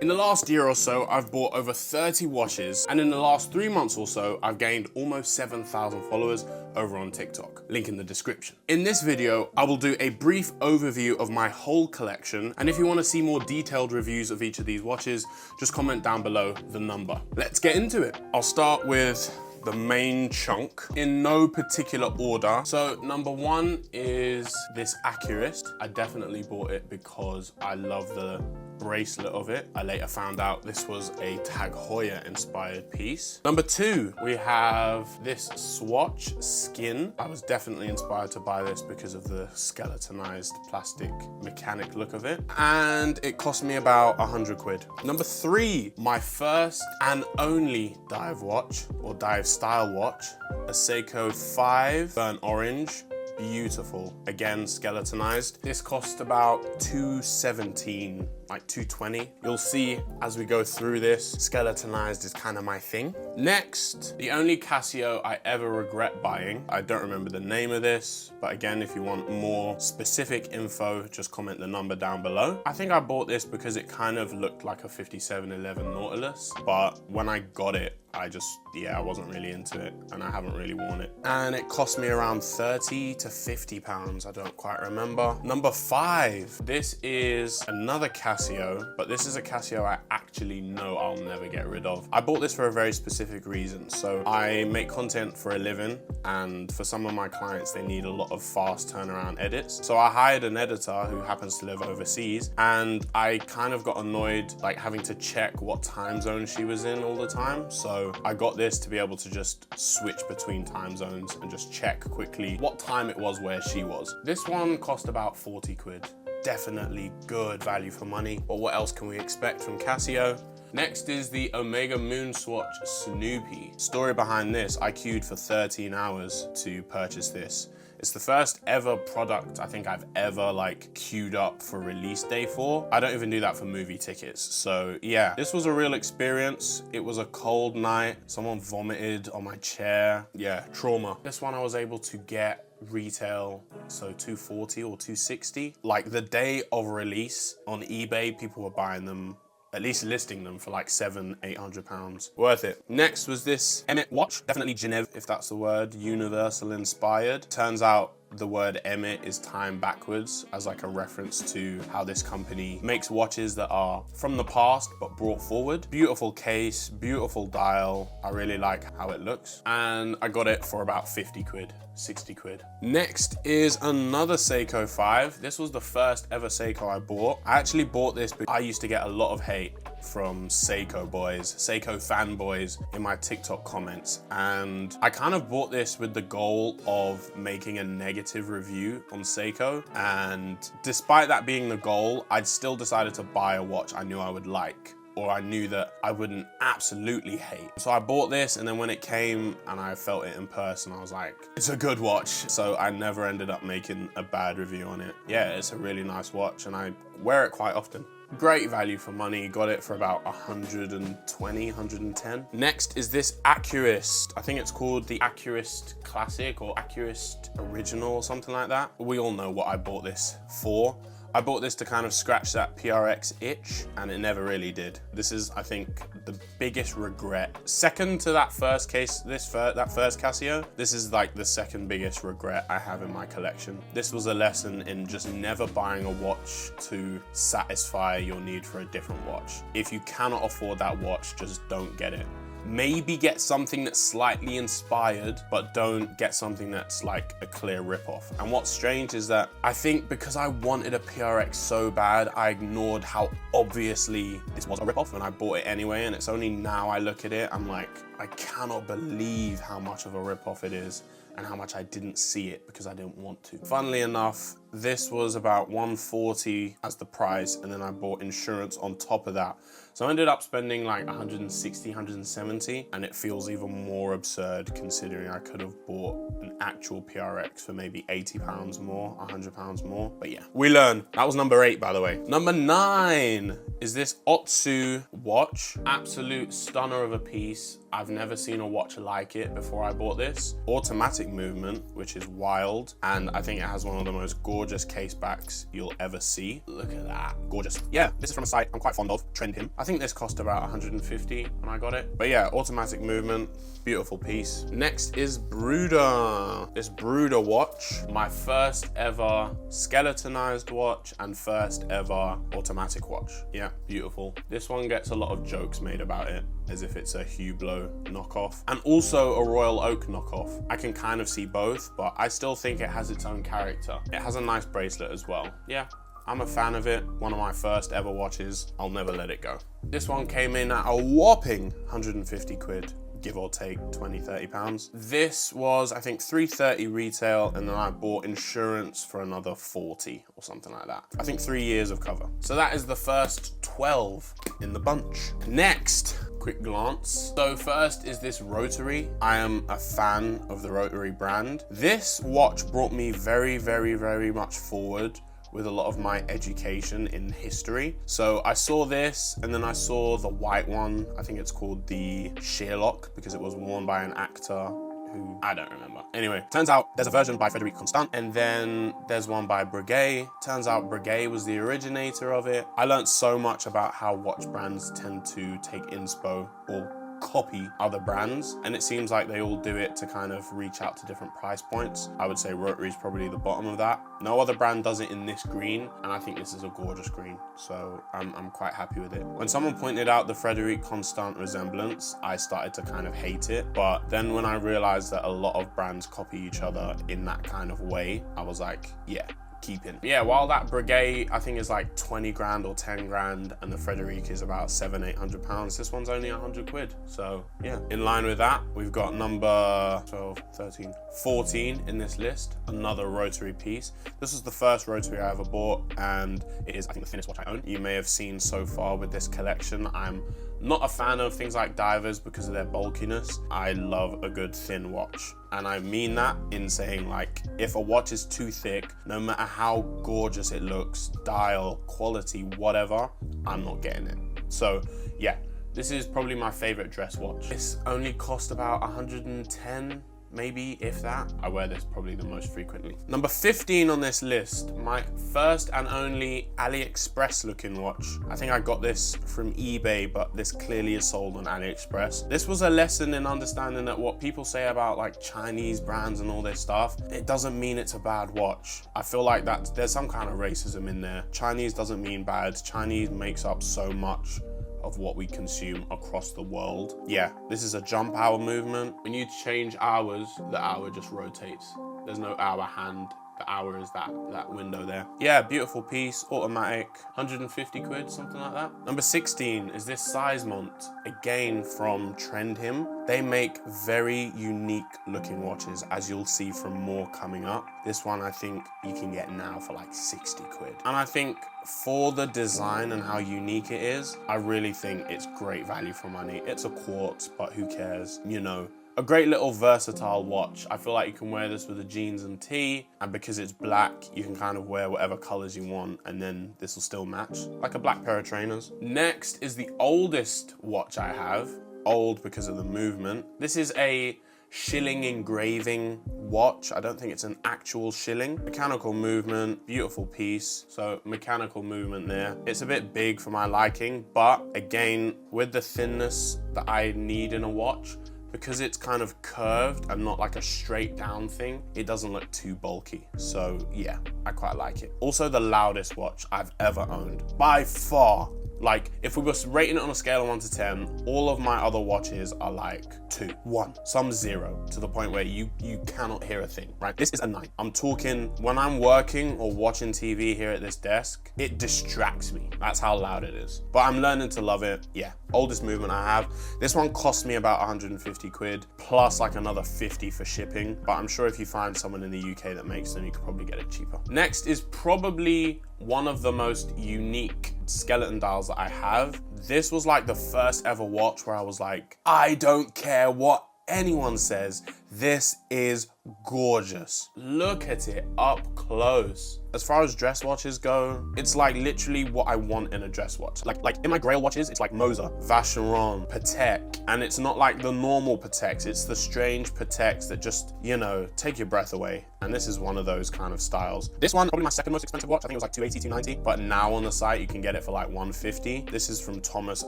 In the last year or so, I've bought over 30 watches, and in the last 3 months or so, I've gained almost 7,000 followers over on TikTok. Link in the description. In this video, I will do a brief overview of my whole collection, and if you want to see more detailed reviews of each of these watches, just comment down below the number. Let's get into it. I'll start with the main chunk in no particular order. So number one is this Accurist. I definitely bought it because I love the bracelet of it. I later found out this was a Tag Heuer inspired piece. Number two, we have this Swatch Skin. I was definitely inspired to buy this because of the skeletonized plastic mechanic look of it. And it cost me about 100 quid. Number three, my first and only dive watch or dive style watch, a Seiko 5 burnt orange. Beautiful, again skeletonized. This cost about 217, like 220. You'll see as we go through this, skeletonized is kind of my thing. Next, the only Casio I ever regret buying. I don't remember the name of this, but again, if you want more specific info, just comment the number down below. I think I bought this because it kind of looked like a 5711 Nautilus, but when I got it, I wasn't really into it and I haven't really worn it. And it cost me around 30 to 50 pounds, I don't quite remember. Number five, this is another Casio, but this is a Casio I actually know I'll never get rid of. I bought this for a very specific reason. So I make content for a living, and for some of my clients, they need a lot of fast turnaround edits. So I hired an editor who happens to live overseas, and I kind of got annoyed like having to check what time zone she was in all the time. So I got this to be able to just switch between time zones and just check quickly what time it was where she was. This one cost about 40 quid. Definitely good value for money, but what else can we expect from Casio? Next is the Omega Moonswatch Snoopy. Story behind this, I queued for 13 hours to purchase this. It's the first ever product I think I've ever like queued up for release day for. I don't even do that for movie tickets. So yeah, this was a real experience. It was a cold night. Someone vomited on my chair. Yeah, trauma. This one I was able to get retail, so 240 or 260. Like the day of release on eBay, people were buying them, at least listing them for like £700-800. Worth it. Next was this Emmet watch, definitely Genève, if that's the word, universal inspired. Turns out the word Emmet is time backwards as like a reference to how this company makes watches that are from the past but brought forward. Beautiful case, beautiful dial. I really like how it looks. And I got it for about 50 quid. 60 quid. Next is another Seiko 5. This was the first ever Seiko I bought. I actually bought this because I used to get a lot of hate from Seiko boys, Seiko fanboys in my TikTok comments. And I kind of bought this with the goal of making a negative review on Seiko. And despite that being the goal, I'd still decided to buy a watch I knew I would like, or I knew that I wouldn't absolutely hate. So I bought this, and then when it came and I felt it in person, I was like, it's a good watch. So I never ended up making a bad review on it. Yeah, it's a really nice watch and I wear it quite often. Great value for money, got it for about 120, 110. Next is this Accurist. I think it's called the Accurist Classic or Accurist Original or something like that. We all know what I bought this for. I bought this to kind of scratch that PRX itch, and it never really did. This is, I think, the biggest regret. Second to that first case, that first Casio, this is like the second biggest regret I have in my collection. This was a lesson in just never buying a watch to satisfy your need for a different watch. If you cannot afford that watch, just don't get it. Maybe get something that's slightly inspired, but don't get something that's like a clear ripoff. And what's strange is that I think because I wanted a PRX so bad, I ignored how obviously this was a ripoff and I bought it anyway. And it's only now I look at it, I'm like, I cannot believe how much of a ripoff it is and how much I didn't see it because I didn't want to. Funnily enough, this was about 140 as the price, and then I bought insurance on top of that. So I ended up spending like 160, 170, and it feels even more absurd considering I could have bought an actual PRX for maybe 80 pounds more, 100 pounds more. But yeah, we learn. That was number 8, by the way. Number 9 is this Otsu watch. Absolute stunner of a piece. I've never seen a watch like it before I bought this. Automatic movement, which is wild, and I think it has one of the most gorgeous gorgeous case backs you'll ever see. Look at that, gorgeous. Yeah, this is from a site I'm quite fond of, Trendhim. I think this cost about 150 when I got it. But yeah, automatic movement, beautiful piece. Next is Bruder. This Bruder watch, my first ever skeletonized watch and first ever automatic watch. Yeah, beautiful. This one gets a lot of jokes made about it, as if it's a Hublot knockoff and also a Royal Oak knockoff. I can kind of see both, but I still think it has its own character. It has a nice bracelet as well. Yeah, I'm a fan of it. One of my first ever watches. I'll never let it go. This one came in at a whopping 150 quid. Give or take 20, 30 pounds. This was, I think, 330 retail, and then I bought insurance for another 40 or something like that. I think 3 years of cover. So that is the first 12 in the bunch. Next, quick glance. So first is this Rotary. I am a fan of the Rotary brand. This watch brought me very, very, very much forward with a lot of my education in history. So I saw this, and then I saw the white one. I think it's called the Sherlock because it was worn by an actor who I don't remember. Anyway, turns out there's a version by Frederic Constant, and then there's one by Breguet. Turns out Breguet was the originator of it. I learned so much about how watch brands tend to take inspo or copy other brands, and it seems like they all do it to kind of reach out to different price points. I would say Rotary is probably the bottom of that. No other brand does it in this green, and I think this is a gorgeous green, so I'm quite happy with it. When someone pointed out the Frederic Constant resemblance, I started to kind of hate it, but then when I realized that a lot of brands copy each other in that kind of way, I was like, yeah, keeping. Yeah, while that Breguet I think is like 20 grand or 10 grand and the Frederic is about 700-800 pounds, this one's only 100 quid. So yeah, in line with that, we've got number 12, 13, 14 in this list, another Rotary piece. This is the first Rotary I ever bought, and it is, I think, the thinnest watch I own. You may have seen so far with this collection, I'm not a fan of things like divers because of their bulkiness. I love a good thin watch. And I mean that in saying, like, if a watch is too thick, no matter how gorgeous it looks, dial, quality, whatever, I'm not getting it. So yeah, this is probably my favorite dress watch. This only cost about 110, maybe, if that. I wear this probably the most frequently. Number 15 on this list, my first and only AliExpress looking watch. I think I got this from eBay, but this clearly is sold on AliExpress. This was a lesson in understanding that what people say about like Chinese brands and all this stuff, it doesn't mean it's a bad watch. I feel like that there's some kind of racism in there. Chinese doesn't mean bad. Chinese makes up so much of what we consume across the world. Yeah, this is a jump hour movement. When you change hours, the hour just rotates. There's no hour hand. The hour is that window there. Yeah, beautiful piece, automatic, 150 quid, something like that. Number 16 is this Seizmont, again from Trendhim. They make very unique looking watches, as you'll see from more coming up. This one I think you can get now for like 60 quid. And I think for the design and how unique it is, I really think it's great value for money. It's a quartz, but who cares, you know. A great little versatile watch. I feel like you can wear this with a jeans and tee, and because it's black, you can kind of wear whatever colors you want, and then this will still match, like a black pair of trainers. Next is the oldest watch I have. Old because of the movement. This is a shilling engraving watch. I don't think it's an actual shilling. Mechanical movement, beautiful piece. So mechanical movement there. It's a bit big for my liking, but again, with the thinness that I need in a watch, because it's kind of curved and not like a straight down thing, it doesn't look too bulky. So yeah, I quite like it. Also the loudest watch I've ever owned, by far. Like, if we were rating it on a scale of 1 to 10, all of my other watches are like 2, 1, some 0, to the point where you cannot hear a thing, right? This is a 9. I'm talking, when I'm working or watching TV here at this desk, it distracts me. That's how loud it is. But I'm learning to love it. Yeah, oldest movement I have. This one cost me about 150 quid, plus like another 50 for shipping. But I'm sure if you find someone in the UK that makes them, you could probably get it cheaper. Next is probably one of the most unique skeleton dials that I have. This was like the first ever watch where I was like, I don't care what anyone says, This is gorgeous. Look at it up close. As far as dress watches go, it's like literally what I want in a dress watch. Like in my Grail watches, it's like Moser, Vacheron, Patek, and it's not like the normal Pateks, it's the strange Pateks that just, you know, take your breath away. And this is one of those kind of styles. This one, probably my second most expensive watch. I think it was like 280, 290, but now on the site, you can get it for like 150. This is from Thomas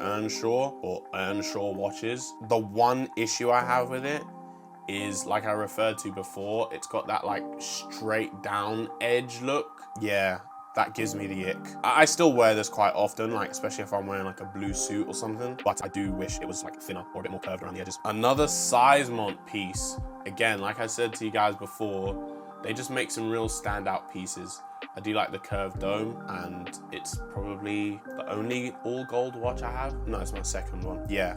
Earnshaw or Earnshaw Watches. The one issue I have with it is, like I referred to before, it's got that like straight down edge look. Yeah, that gives me the ick. I still wear this quite often, like especially if I'm wearing like a blue suit or something, but I do wish it was like thinner or a bit more curved around the edges. Another Seizmont piece. Again, like I said to you guys before, they just make some real standout pieces. I do like the curved dome, and it's probably the only all gold watch I have. No, it's my second one. Yeah.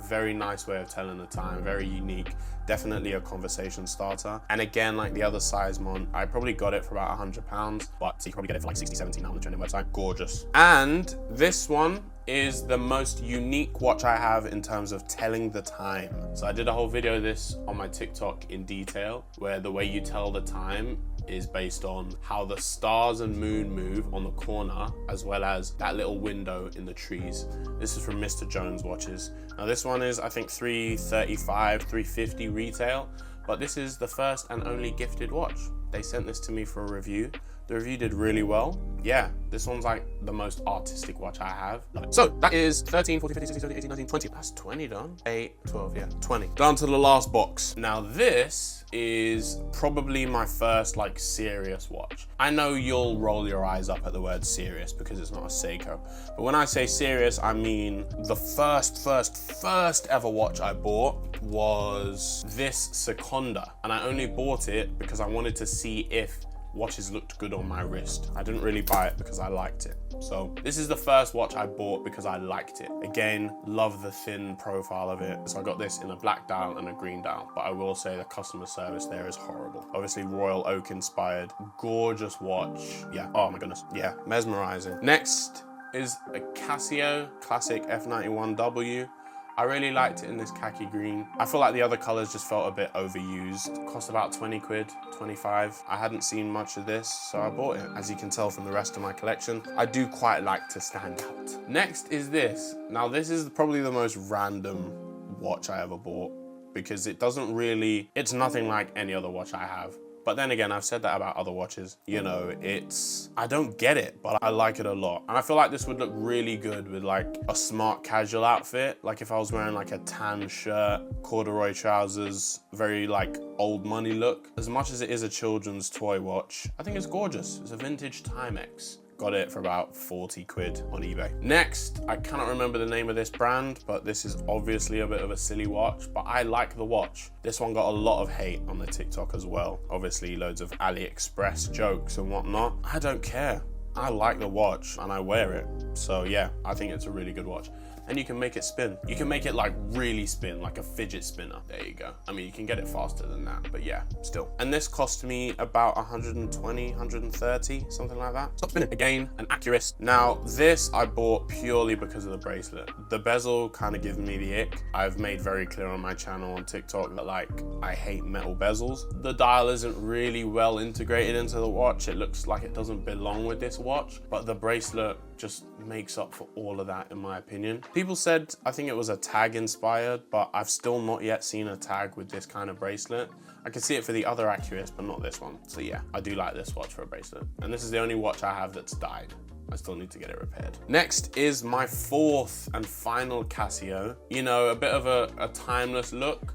Very nice way of telling the time, very unique, definitely a conversation starter. And again, like the other Seizmont, I probably got it for about £100, but you can probably get it for like 60, 70 now on the Trendhim website. Gorgeous. And this one is the most unique watch I have in terms of telling the time. So I did a whole video of this on my TikTok in detail, where the way you tell the time is based on how the stars and moon move on the corner, as well as that little window in the trees. This is from Mr. Jones Watches. Now this one is, I think, $335, $350 retail, but this is the first and only gifted watch. They sent this to me for a review. The review did really well. Yeah, this one's like the most artistic watch I have. Love it. So that is 13, 14, 15, 16, 17, 18, 19, 20. That's 20 done. 8, 12, yeah, 20. Down to the last box. Now this is probably my first like serious watch. I know you'll roll your eyes up at the word serious because it's not a Seiko. But when I say serious, I mean the first ever watch I bought was this Seconda. And I only bought it because I wanted to see if watches looked good on my wrist. I didn't really buy it because I liked it. So this is the first watch I bought because I liked it. Again, love the thin profile of it. So I got this in a black dial and a green dial, but I will say the customer service there is horrible. Obviously Royal Oak inspired, gorgeous watch. Yeah, oh my goodness. Yeah, mesmerizing. Next is a Casio classic F91W. I really liked it in this khaki green. I feel like the other colors just felt a bit overused. Cost about 20 quid, 25. I hadn't seen much of this, so I bought it. As you can tell from the rest of my collection, I do quite like to stand out. Next is this. Now this is probably the most random watch I ever bought because it doesn't really, it's nothing like any other watch I have. But then again, I've said that about other watches. You know, I don't get it, but I like it a lot. And I feel like this would look really good with like a smart casual outfit. Like if I was wearing like a tan shirt, corduroy trousers, very like old money look. As much as it is a children's toy watch, I think it's gorgeous. It's a vintage Timex. Got it for about 40 quid on eBay. Next, I cannot remember the name of this brand, but this is obviously a bit of a silly watch, but I like the watch. This one got a lot of hate on the TikTok as well. Obviously loads of AliExpress jokes and whatnot. I don't care. I like the watch and I wear it. So yeah, I think it's a really good watch. And you can make it spin. You can make it like really spin, like a fidget spinner. There you go. I mean, you can get it faster than that, but yeah, still. And this cost me about 120, 130, something like that. Stop spinning. Again, an Accurist. Now, this I bought purely because of the bracelet. The bezel kind of gives me the ick. I've made very clear on my channel on TikTok that like, I hate metal bezels. The dial isn't really well integrated into the watch. It looks like it doesn't belong with this watch, but the bracelet just makes up for all of that in my opinion. People said, I think it was a tag inspired, but I've still not yet seen a tag with this kind of bracelet. I can see it for the other Accurist, but not this one. So yeah, I do like this watch for a bracelet. And this is the only watch I have that's died. I still need to get it repaired. Next is my fourth and final Casio. You know, a bit of a timeless look.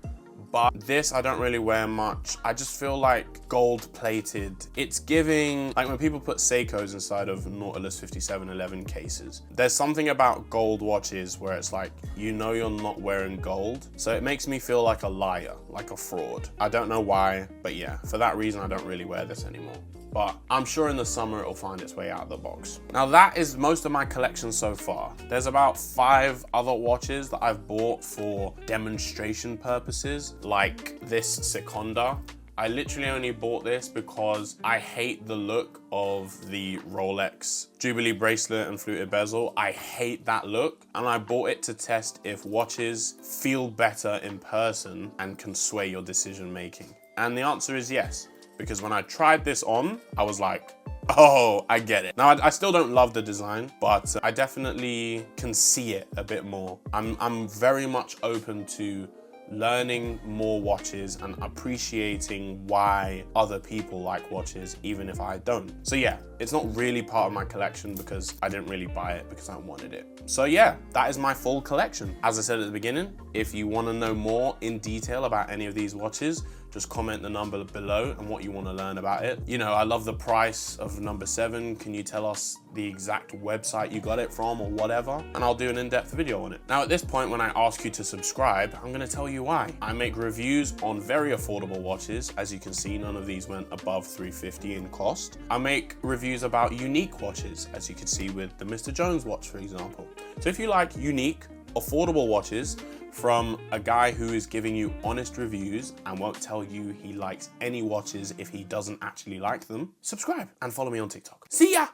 But this I don't really wear much. I just feel like gold plated. It's giving, like when people put Seikos inside of Nautilus 5711 cases, there's something about gold watches where it's like, you know you're not wearing gold. So it makes me feel like a liar, like a fraud. I don't know why, but yeah, for that reason, I don't really wear this anymore. But I'm sure in the summer it'll find its way out of the box. Now that is most of my collection so far. There's about 5 other watches that I've bought for demonstration purposes, like this Seconda. I literally only bought this because I hate the look of the Rolex Jubilee bracelet and fluted bezel. I hate that look, and I bought it to test if watches feel better in person and can sway your decision making. And the answer is yes, because when I tried this on, I was like, oh, I get it. Now, I still don't love the design, but I definitely can see it a bit more. I'm very much open to learning more watches and appreciating why other people like watches, even if I don't. So yeah, it's not really part of my collection because I didn't really buy it because I wanted it. So yeah, that is my full collection. As I said at the beginning, if you want to know more in detail about any of these watches, just comment the number below and what you want to learn about it. You know, I love the price of number 7. Can you tell us the exact website you got it from or whatever? And I'll do an in-depth video on it. Now, at this point, when I ask you to subscribe, I'm going to tell you why. I make reviews on very affordable watches. As you can see, none of these went above $350 in cost. I make reviews about unique watches, as you can see with the Mr. Jones watch, for example. So if you like unique, affordable watches from a guy who is giving you honest reviews and won't tell you he likes any watches if he doesn't actually like them, subscribe and follow me on TikTok. See ya!